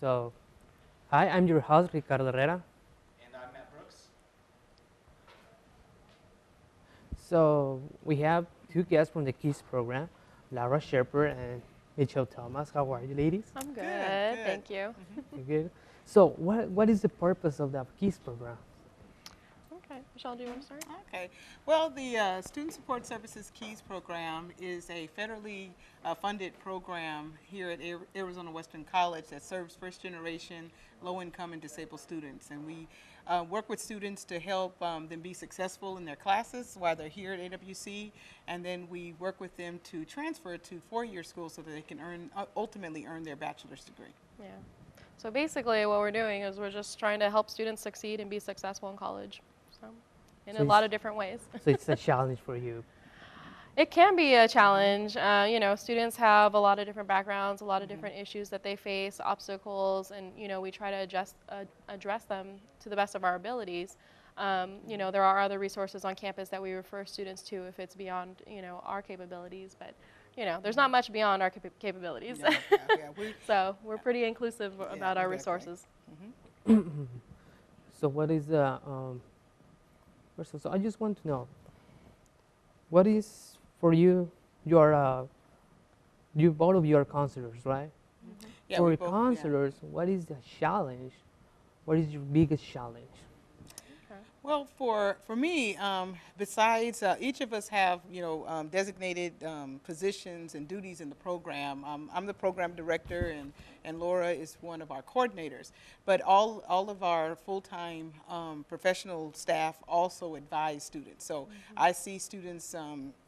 So, hi, I'm your host, Ricardo Herrera. And I'm Matt Brooks. So, we have two guests from the KEYS program, Laura Sherper and Mitchell Thomas. How are you, ladies? I'm good, Good. thank you. You good? So, what is the purpose of the KEYS program? Okay, Michelle, do you want to start? Okay. Well, the Student Support Services KEYS program is a federally funded program here at Arizona Western College that serves first generation low income and disabled students. And we work with students to help them be successful in their classes while they're here at AWC. And then we work with them to transfer to four-year school so that they can ultimately earn their bachelor's degree. Yeah. So basically what we're doing is we're just trying to help students succeed and be successful in college. So, in So a lot of different ways. So, it's a challenge for you. It can be a challenge. Students have a lot of different backgrounds, a lot of different issues that they face, obstacles, and we try to address them to the best of our abilities. There are other resources on campus that we refer students to if it's beyond our capabilities, but there's not much beyond our capabilities. So we're pretty inclusive about our resources. So, what is the first? So, I just want to know what is for you. You both of you are counselors, right? Yeah, For we both- yeah. counselors, what is the challenge? What is your biggest challenge? Well, for me, besides each of us have designated positions and duties in the program. I'm the program director, and Laura is one of our coordinators. But all of our full-time professional staff also advise students. So I see students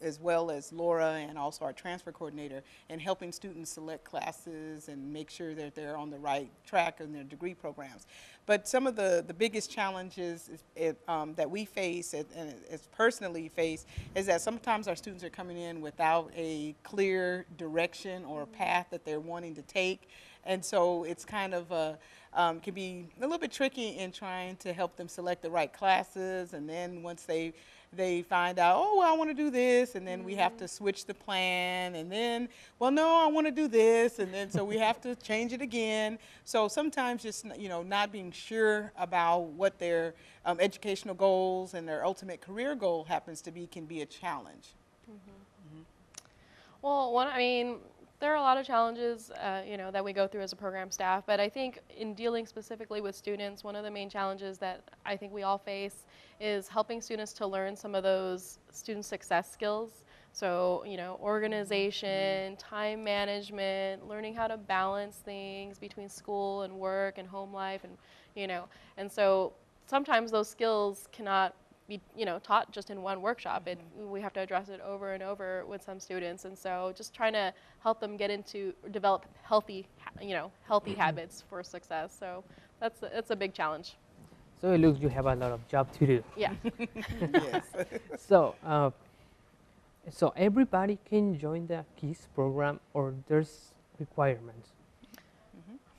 as well as Laura and also our transfer coordinator in helping students select classes and make sure that they're on the right track in their degree programs. But some of the biggest challenges that we face and personally face is that sometimes our students are coming in without a clear direction or path that they're wanting to take. And so it's kind of can be a little bit tricky in trying to help them select the right classes. And then once they find out, oh, well, I want to do this, and then we have to switch the plan, and then, well, no, I want to do this, and then so we have to change it again. So sometimes just not being sure about what their educational goals and their ultimate career goal happens to be can be a challenge. Well, there are a lot of challenges, that we go through as a program staff, but I think in dealing specifically with students, one of the main challenges that I think we all face is helping students to learn some of those student success skills. So, organization, time management, learning how to balance things between school and work and home life, and so sometimes those skills cannot be taught just in one workshop. We have to address it over and over with some students, and so just trying to help them develop healthy habits for success. So that's a big challenge. So it looks you have a lot of job to do. Yeah. Yes. So, so everybody can join the KEYS program, or there's requirements.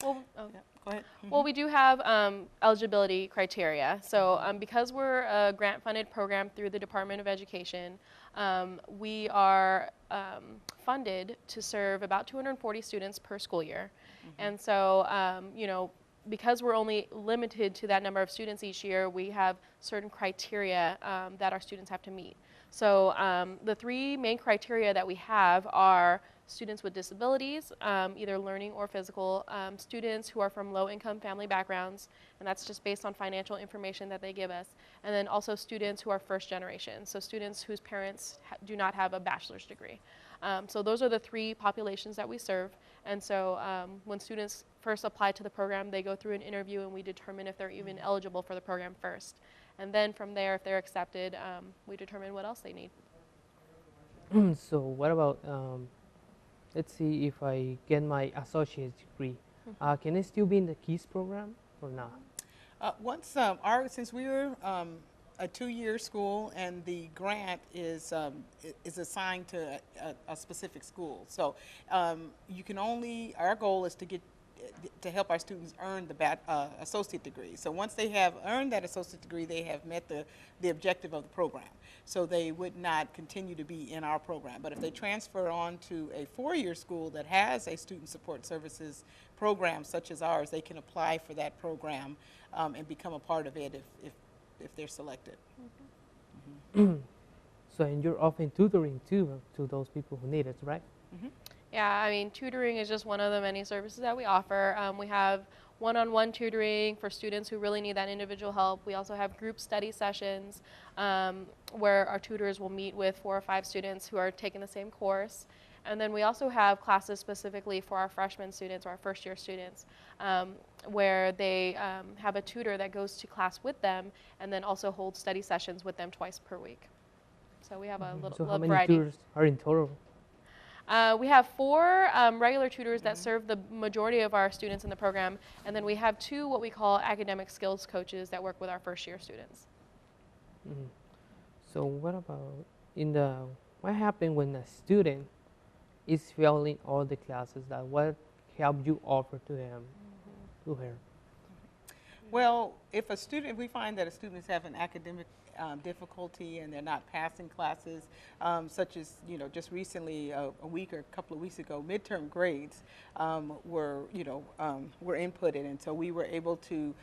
Well, Yeah, go ahead. Well, we do have eligibility criteria. So because we're a grant-funded program through the Department of Education, we are funded to serve about 240 students per school year. And so, because we're only limited to that number of students each year, we have certain criteria that our students have to meet. So the three main criteria that we have are students with disabilities, either learning or physical, students who are from low-income family backgrounds, and that's just based on financial information that they give us, and then also students who are first generation, so students whose parents do not have a bachelor's degree. So those are the three populations that we serve, and so when students first apply to the program, they go through an interview and we determine if they're even eligible for the program first. And then from there, if they're accepted, we determine what else they need. So what about, let's see, if I get my associate's degree, can I still be in the KEYS program or not? Since we're a two-year school and the grant is assigned to a specific school, so you can only. Our goal is to get to help our students earn the associate degree. So once they have earned that associate degree, they have met the objective of the program. So they would not continue to be in our program. But if they transfer on to a four-year school that has a student support services program such as ours, they can apply for that program and become a part of it if they're selected. So, and you're offering tutoring too to those people who need it, right? Yeah, I mean, tutoring is just one of the many services that we offer. We have one-on-one tutoring for students who really need that individual help. We also have group study sessions where our tutors will meet with 4 or 5 students who are taking the same course. And then we also have classes specifically for our freshman students or our first-year students where they have a tutor that goes to class with them and then also holds study sessions with them twice per week. So we have a little So how many variety. tutors are in total? We have 4 regular tutors that serve the majority of our students in the program, and then we have 2 what we call academic skills coaches that work with our first-year students. So what about what happens when a student is failing all the classes? That what help you offer to him, to her? Well, if we find that a student is having academic difficulty and they're not passing classes, such as, just recently, a week or a couple of weeks ago, midterm grades were inputted, and so we were able to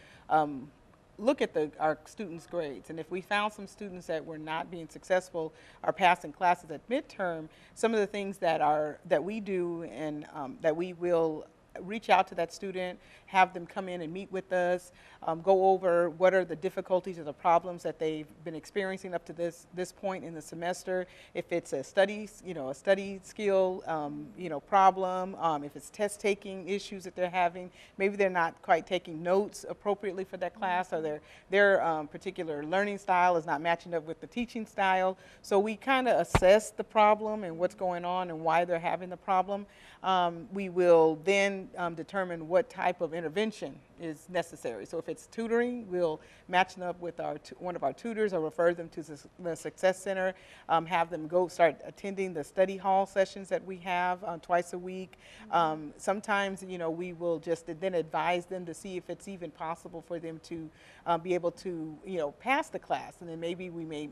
look at our students' grades. And if we found some students that were not being successful or passing classes at midterm, some of the things that we do and that we will reach out to that student, have them come in and meet with us, go over what are the difficulties or the problems that they've been experiencing up to this point in the semester. If it's a study skill, problem, if it's test taking issues that they're having, maybe they're not quite taking notes appropriately for that class, or their particular learning style is not matching up with the teaching style. So we kind of assess the problem and what's going on and why they're having the problem. We will then determine what type of intervention is necessary. So if it's tutoring, we'll match them up with one of our tutors or refer them to the Success Center, have them go start attending the study hall sessions that we have twice a week. Sometimes, we will just then advise them to see if it's even possible for them to be able to, pass the class. And then maybe we may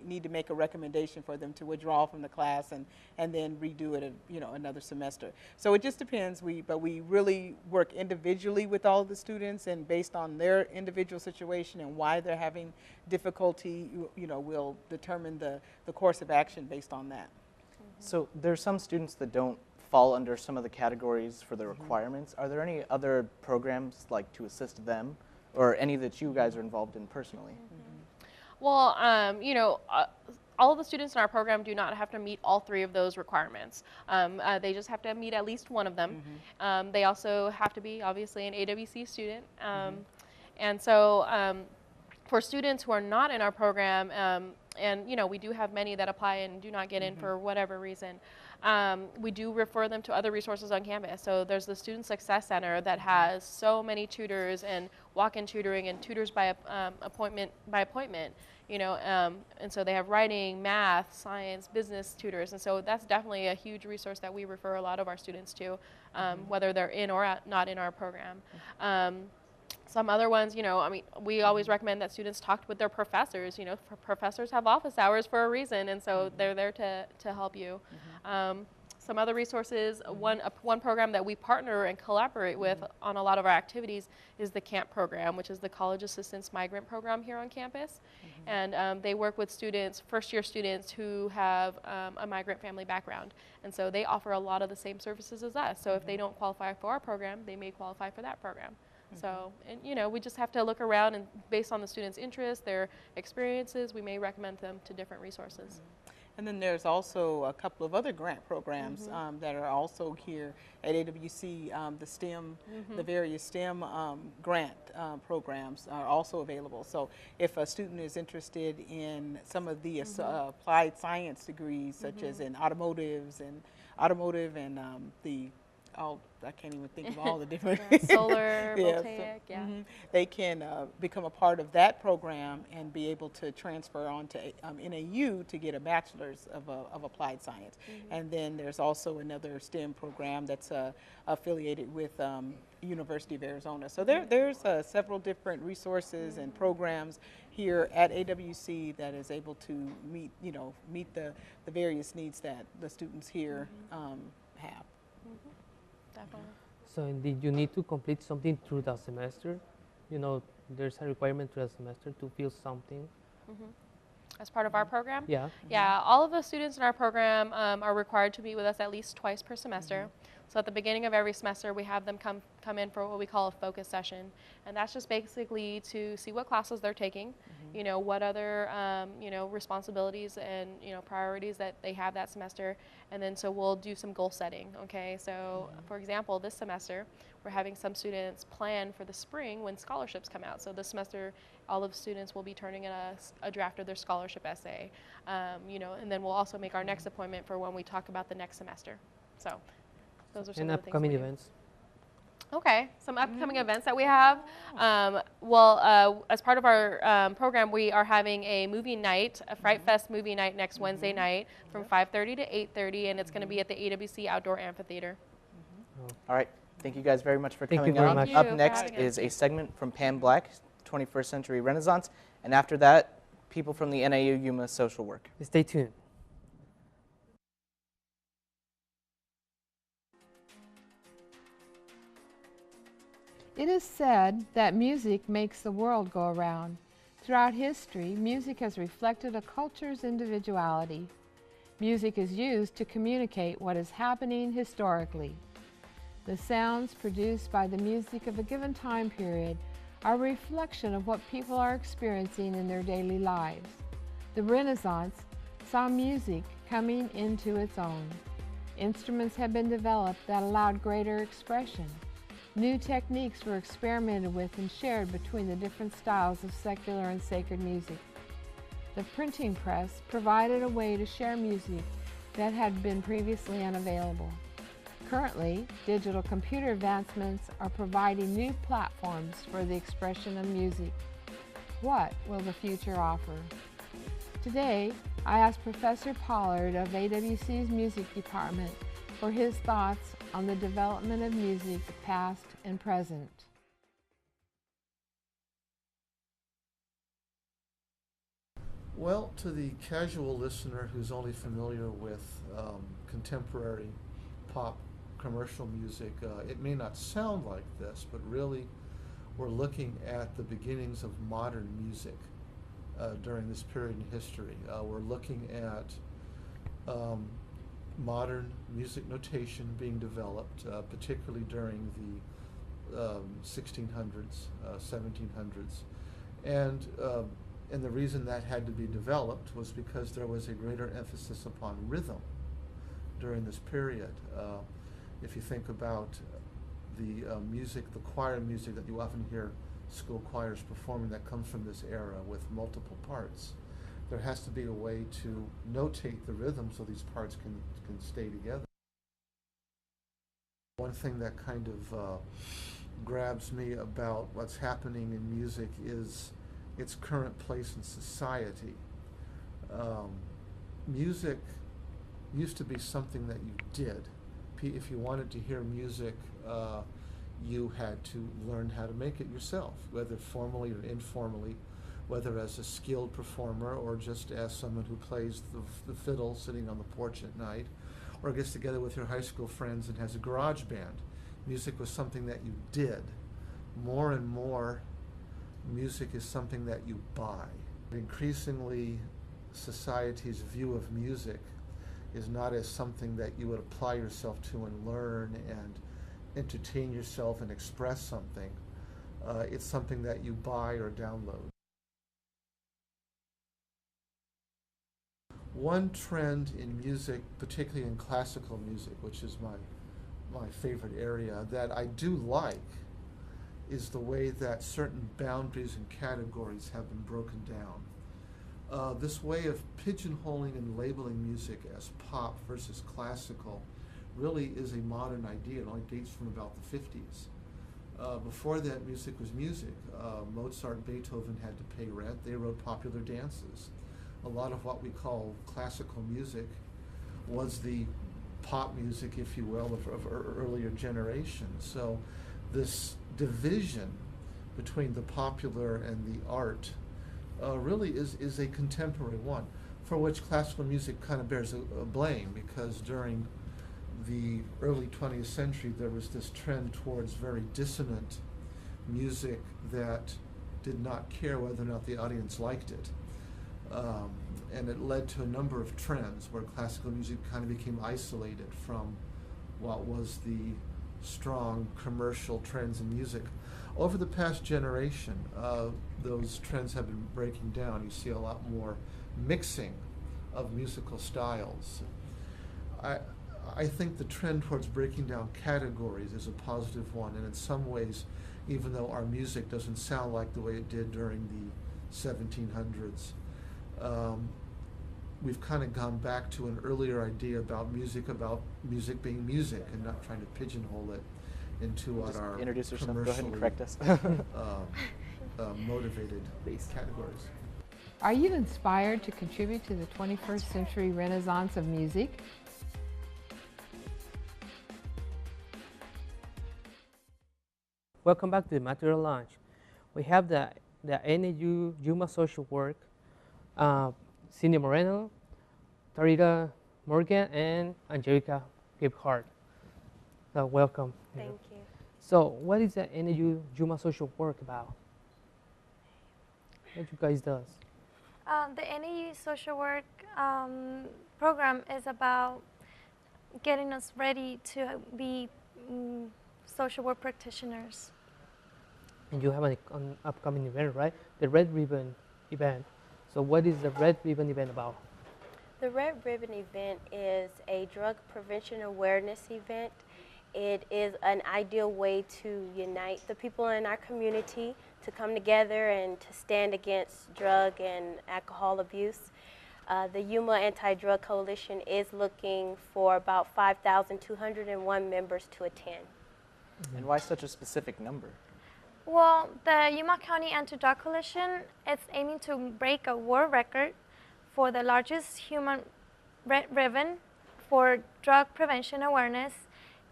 need to make a recommendation for them to withdraw from the class and then redo it, another semester. So it just depends. But we really work individually with all of the students, and based on their individual situation and why they're having difficulty, we'll determine the course of action based on that. So there are some students that don't fall under some of the categories for the requirements. Are there any other programs like to assist them, or any that you guys are involved in personally? Well, all of the students in our program do not have to meet all 3 of those requirements. They just have to meet at least one of them. They also have to be, obviously, an AWC student. And so for students who are not in our program, and we do have many that apply and do not get in for whatever reason, we do refer them to other resources on campus. So there's the Student Success Center that has so many tutors and walk-in tutoring and tutors by appointment. And so they have writing, math, science, business tutors, and so that's definitely a huge resource that we refer a lot of our students to, whether they're in or not in our program. Some other ones, we always recommend that students talk with their professors. Professors have office hours for a reason, and so they're there to help you. Some other resources, one program that we partner and collaborate with on a lot of our activities is the CAMP program, which is the College Assistance Migrant Program here on campus. And they work with students, first-year students who have a migrant family background. And so they offer a lot of the same services as us. So if they don't qualify for our program, they may qualify for that program. So, and we just have to look around, and based on the students' interests, their experiences, we may recommend them to different resources. And then there's also a couple of other grant programs that are also here at AWC. The STEM, the various STEM grant programs are also available. So if a student is interested in some of the applied science degrees, such as in automotive and the I can't even think of all the different Solar, Yeah, voltaic, yeah. they can become a part of that program and be able to transfer on to NAU to get a bachelor's of applied science. And then there's also another STEM program that's affiliated with University of Arizona. So there's several different resources and programs here at AWC that is able to meet the various needs that the students here have. Definitely. So did you need to complete something through the semester? You know, there's a requirement through the semester to feel something. As part of our program? Yeah. Yeah, all of the students in our program are required to meet with us at least twice per semester. So at the beginning of every semester, we have them come in for what we call a focus session. And that's just basically to see what classes they're taking, you know, what other, responsibilities and, priorities that they have that semester. And then so we'll do some goal setting, okay? So for example, this semester, we're having some students plan for the spring when scholarships come out. So this semester, all of the students will be turning in a draft of their scholarship essay, and then we'll also make our next appointment for when we talk about the next semester. So those are some And of the things upcoming we do. events. Okay, some upcoming events that we have. As part of our program, we are having a movie night, a Fright Fest movie night next Wednesday night from 5:30 to 8:30, and it's going to be at the AWC Outdoor Amphitheater. All right. Thank you guys very much for Thank you coming very on. much. Thank you Up for next having us. is a segment from Pam Black, 21st Century Renaissance, and after that, people from the NAU Yuma social work. Stay tuned. It is said that music makes the world go around. Throughout history, music has reflected a culture's individuality. Music is used to communicate what is happening historically. The sounds produced by the music of a given time period are a reflection of what people are experiencing in their daily lives. The Renaissance saw music coming into its own. Instruments have been developed that allowed greater expression. New techniques were experimented with and shared between the different styles of secular and sacred music. The printing press provided a way to share music that had been previously unavailable. Currently, digital computer advancements are providing new platforms for the expression of music. What will the future offer? Today, I asked Professor Pollard of AWC's Music Department for his thoughts on the development of music, past and present. Well, to the casual listener who's only familiar with contemporary pop commercial music, it may not sound like this, but really we're looking at the beginnings of modern music during this period in history. We're looking at modern music notation being developed, particularly during the 1600s, 1700s. And the reason that had to be developed was because there was a greater emphasis upon rhythm during this period. If you think about the music, the choir music that you often hear school choirs performing that comes from this era with multiple parts, there has to be a way to notate the rhythm so these parts can stay together. One thing that kind of grabs me about what's happening in music is its current place in society. Music used to be something that you did. If you wanted to hear music, you had to learn how to make it yourself, whether formally or informally, whether as a skilled performer or just as someone who plays the fiddle sitting on the porch at night, or gets together with your high school friends and has a garage band. Music was something that you did. More and more, music is something that you buy. Increasingly, society's view of music is not as something that you would apply yourself to and learn and entertain yourself and express something. It's something that you buy or download. One trend in music, particularly in classical music, which is my favorite area, that I do like is the way that certain boundaries and categories have been broken down. This way of pigeonholing and labeling music as pop versus classical really is a modern idea. It only dates from about the 50s. Before that, music was music. Mozart and Beethoven had to pay rent. They wrote popular dances. A lot of what we call classical music was the pop music, if you will, of earlier generations. So this division between the popular and the art really is a contemporary one, for which classical music kind of bears a blame, because during the early 20th century there was this trend towards very dissonant music that did not care whether or not the audience liked it. And it led to a number of trends where classical music kind of became isolated from what was the strong commercial trends in music. Over the past generation, those trends have been breaking down. You see a lot more mixing of musical styles. I think the trend towards breaking down categories is a positive one, and in some ways, even though our music doesn't sound like the way it did during the 1700s, we've kind of gone back to an earlier idea about music being music, and not trying to pigeonhole it into what our introduce yourself. Go ahead and correct us. Motivated categories. Are you inspired to contribute to the 21st century renaissance of music? Welcome back to the Matador Lounge. We have the NAU Yuma Social Work, Cindy Moreno, Tarita Morgan, and Angelica Gibhart. So welcome. Thank you. So what is the NAU Yuma Social Work about? What you guys does? The NAU social work program is about getting us ready to be social work practitioners. And you have an upcoming event, right? The Red Ribbon event. So what is the Red Ribbon event about? The Red Ribbon event is a drug prevention awareness event. It is an ideal way to unite the people in our community to come together and to stand against drug and alcohol abuse. The Yuma Anti-Drug Coalition is looking for about 5,201 members to attend. And why such a specific number? Well, the Yuma County Anti-Drug Coalition is aiming to break a world record for the largest human red ribbon for drug prevention awareness,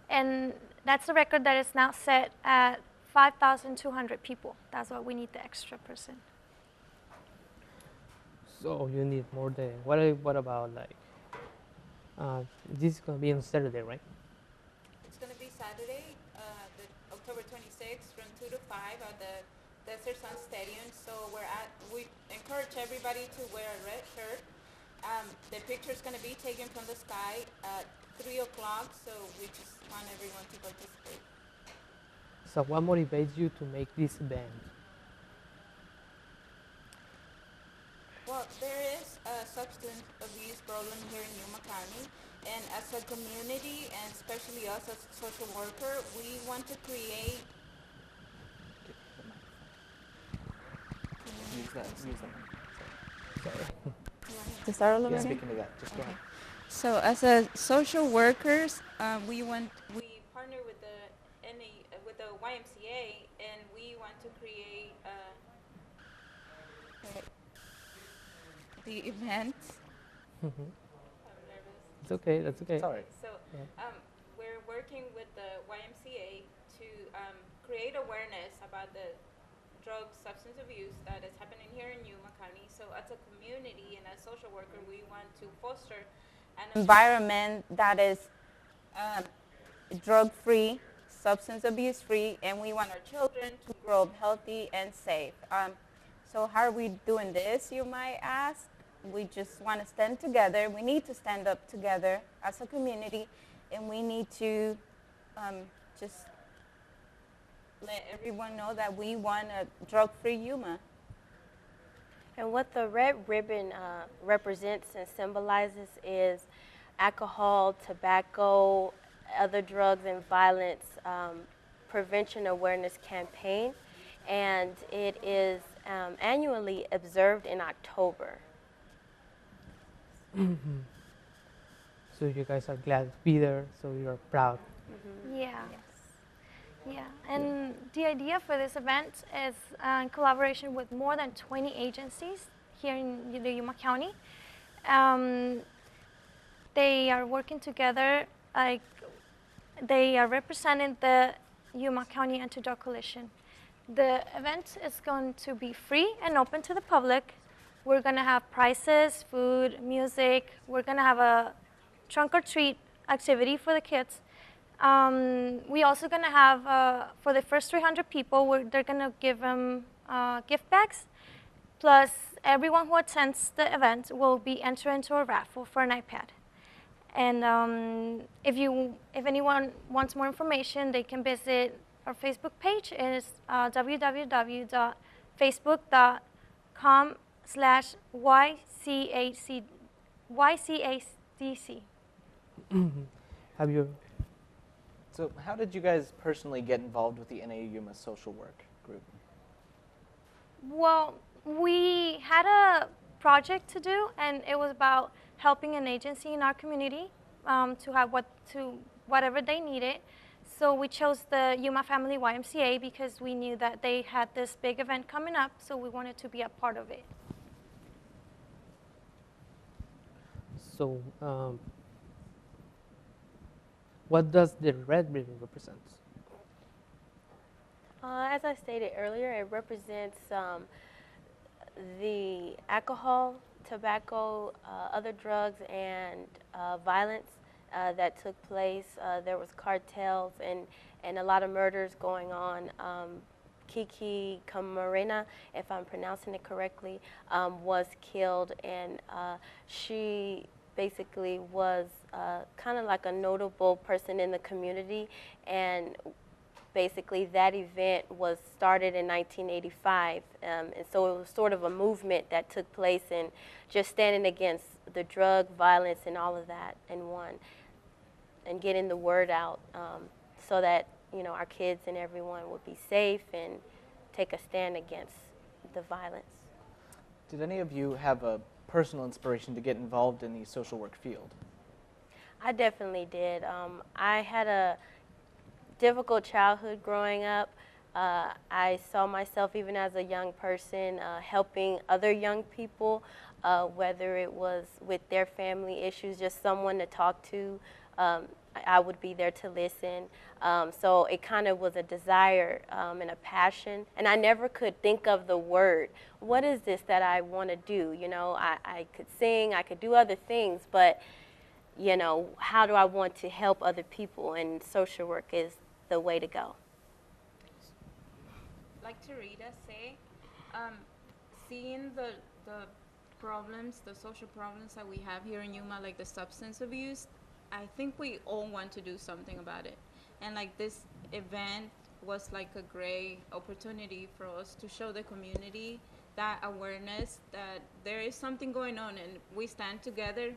and that's a record that is now set at 5,200 people. That's why we need the extra person. So you need more than, what about like, this is going to be on Saturday, right? It's going to be Saturday, the October 26th from 2 to 5 at the Desert Sun Stadium. So we encourage everybody to wear a red shirt. The picture is going to be taken from the sky at 3 o'clock, so we just want everyone to participate. So what motivates you to make this event? Well, there is a substance abuse problem here in Yuma County, and as a community, and especially us as a social worker, we want to create. Use that. Sorry. To start all over Yeah, again? speaking of that, just go ahead. So as a social workers, we partner with the YMCA, and we want to create the event. I'm nervous. It's okay, that's okay. It's all right. So we're working with the YMCA to create awareness about the drug substance abuse that is happening here in Yuma County. So as a community and as social worker, we want to foster an environment that is drug-free, substance abuse-free, and we want our children to grow up healthy and safe. So how are we doing this, you might ask? We just want to stand together. We need to stand up together as a community, and we need to just let everyone know that we want a drug-free Yuma. And what the red ribbon represents and symbolizes is alcohol, tobacco, other drugs, and violence prevention awareness campaign. And it is annually observed in October. So you guys are glad to be there, so you're proud. Yeah. Yeah, and the idea for this event is in collaboration with more than 20 agencies here in the Yuma County. Um, they are working together, like they are representing the Yuma County Anti-Drug Coalition. The event is going to be free and open to the public. We're going to have prizes, food, music. We're going to have a trunk or treat activity for the kids. We also going to have, for the first 300 people, they're going to give them gift bags. Plus, everyone who attends the event will be entered into a raffle for an iPad. And if anyone wants more information, they can visit our Facebook page. It is www.facebook.com/YCACDC. Have you? So how did you guys personally get involved with the NAU Yuma social work group? Well, we had a project to do, and it was about helping an agency in our community to have whatever they needed. So we chose the Yuma Family YMCA because we knew that they had this big event coming up, so we wanted to be a part of it. So, what does the red ribbon represent? As I stated earlier, it represents the alcohol, tobacco, other drugs, and violence that took place. There was cartels and a lot of murders going on. Kiki Camarena, if I'm pronouncing it correctly, was killed, and she basically was kind of like a notable person in the community, and basically that event was started in 1985, and so it was sort of a movement that took place in just standing against the drug violence and all of that in one, and getting the word out so that our kids and everyone would be safe and take a stand against the violence. Did any of you have a personal inspiration to get involved in the social work field? I definitely did. I had a difficult childhood growing up. I saw myself, even as a young person, helping other young people, whether it was with their family issues, just someone to talk to. I would be there to listen. So it kind of was a desire and a passion. And I never could think of the word. What is this that I want to do? I could sing, I could do other things, but how do I want to help other people? And social work is the way to go. Like Terita say, seeing the problems, the social problems that we have here in Yuma, like the substance abuse, I think we all want to do something about it. And like this event was like a great opportunity for us to show the community that awareness that there is something going on, and we stand together.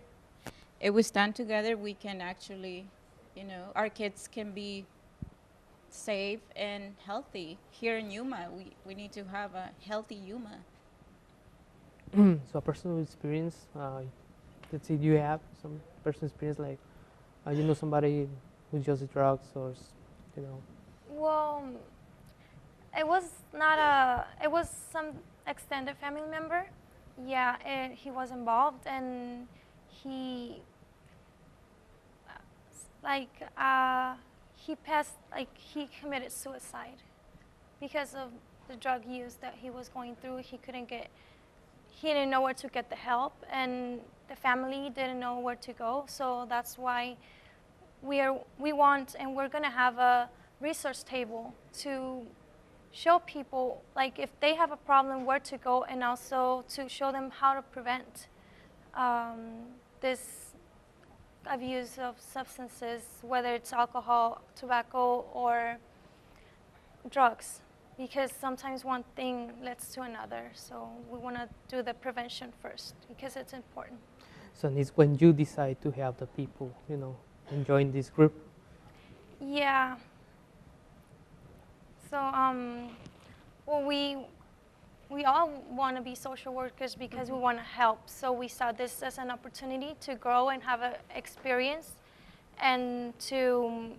If we stand together, we can actually, our kids can be safe and healthy here in Yuma. We need to have a healthy Yuma. So a personal experience, let's say you have some personal experience, like somebody who uses drugs or Well, it was some extended family member. Yeah, he was involved, and he committed suicide because of the drug use that he was going through. He didn't know where to get the help, and the family didn't know where to go. So that's why we're going to have a resource table to show people, like, if they have a problem, where to go, and also to show them how to prevent this abuse of substances, whether it's alcohol, tobacco, or drugs, because sometimes one thing leads to another. So we want to do the prevention first because it's important. So it's when you decide to have the people, join this group. Yeah. So, well, we all want to be social workers because we want to help. So we saw this as an opportunity to grow and have an experience and to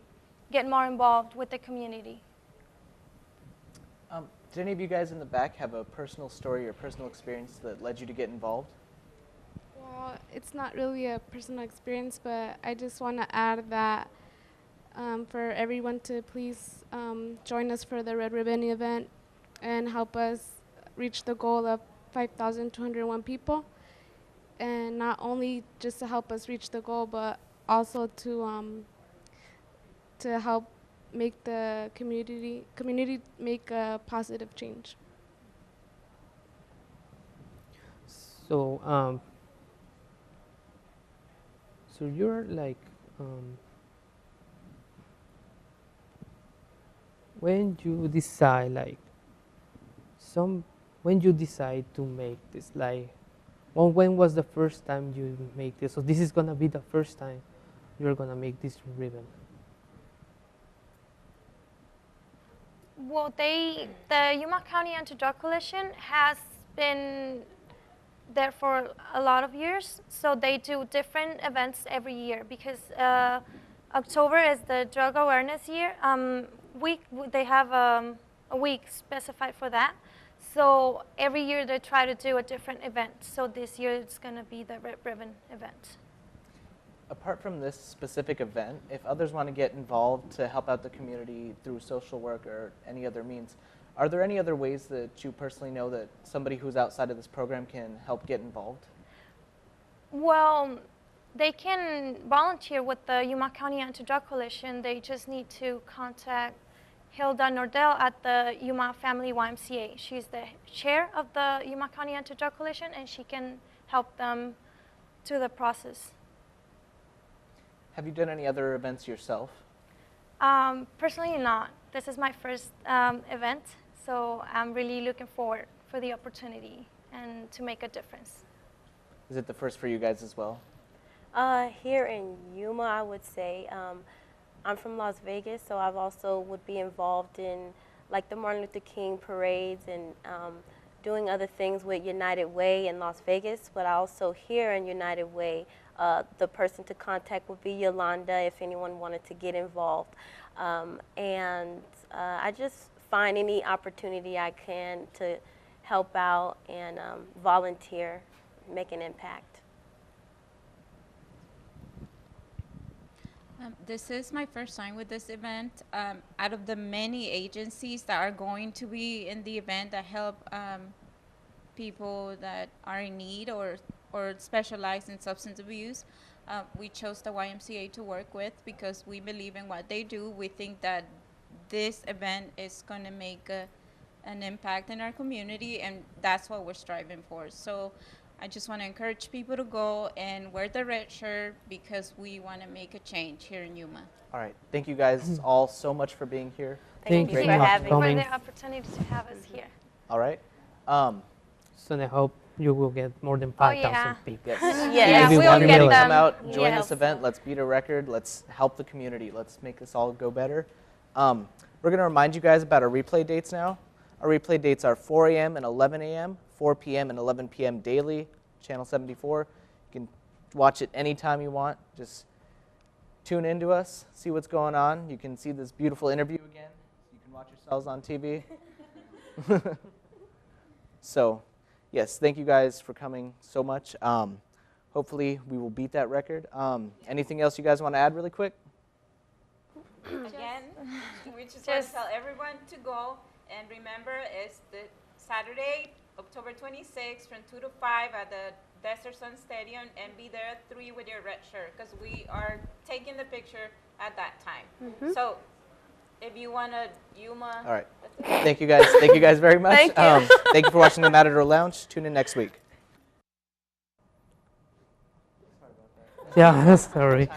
get more involved with the community. Did any of you guys in the back have a personal story or personal experience that led you to get involved? Well, it's not really a personal experience, but I just want to add that for everyone to please join us for the Red Ribbon event and help us reach the goal of 5,201 people. And not only just to help us reach the goal, but also to help make the community make a positive change. So, so you're like, when you decide like, when you decide to make this, like, when was the first time you make this? So this is gonna be the first time you're gonna make this ribbon. Well, the Yuma County Anti-Drug Coalition has been there for a lot of years, so they do different events every year because October is the drug awareness year. They have a week specified for that. So every year they try to do a different event. So this year it's going to be the Red Ribbon event. Apart from this specific event, if others want to get involved to help out the community through social work or any other means, are there any other ways that you personally know that somebody who's outside of this program can help get involved? Well, they can volunteer with the Yuma County Anti-Drug Coalition. They just need to contact Hilda Nordell at the Yuma Family YMCA. She's the chair of the Yuma County Anti-Drug Coalition, and she can help them through the process. Have you done any other events yourself? Personally not. This is my first event, so I'm really looking forward for the opportunity and to make a difference. Is it the first for you guys as well? Here in Yuma, I would say, I'm from Las Vegas, so I've also would be involved in like the Martin Luther King parades and doing other things with United Way in Las Vegas, but also here in United Way, the person to contact would be Yolanda if anyone wanted to get involved. I just find any opportunity I can to help out and volunteer, make an impact. This is my first time with this event. Out of the many agencies that are going to be in the event that help people that are in need or specialize in substance abuse, we chose the YMCA to work with because we believe in what they do. We think that this event is going to make an impact in our community, and that's what we're striving for. So I just want to encourage people to go and wear the red shirt because we want to make a change here in Yuma. All right. Thank you guys all so much for being here. Thank you Great for having for the opportunity to have us here. All right. So I hope you will get more than Oh, 5,000 yeah. people. Yes. Yeah, we we will will get get them. Come out, join Yes. this event. Let's beat a record. Let's help the community. Let's make this all go better. We're going to remind you guys about our replay dates now. Our replay dates are 4 a.m. and 11 a.m., 4 p.m. and 11 p.m. daily, Channel 74. You can watch it anytime you want. Just tune into us, see what's going on. You can see this beautiful interview again. You can watch yourselves on TV. So, yes, thank you guys for coming so much. Hopefully, we will beat that record. Anything else you guys want to add really quick? Again, we just want to tell everyone to go, and remember, it's the Saturday, October 26th from 2 to 5 at the Desert Sun Stadium, and be there at 3 with your red shirt because we are taking the picture at that time. So if you want to Yuma. All right. Thank you guys. Thank you guys very much. Thank you. Thank you for watching the Matador Lounge. Tune in next week. Yeah, sorry.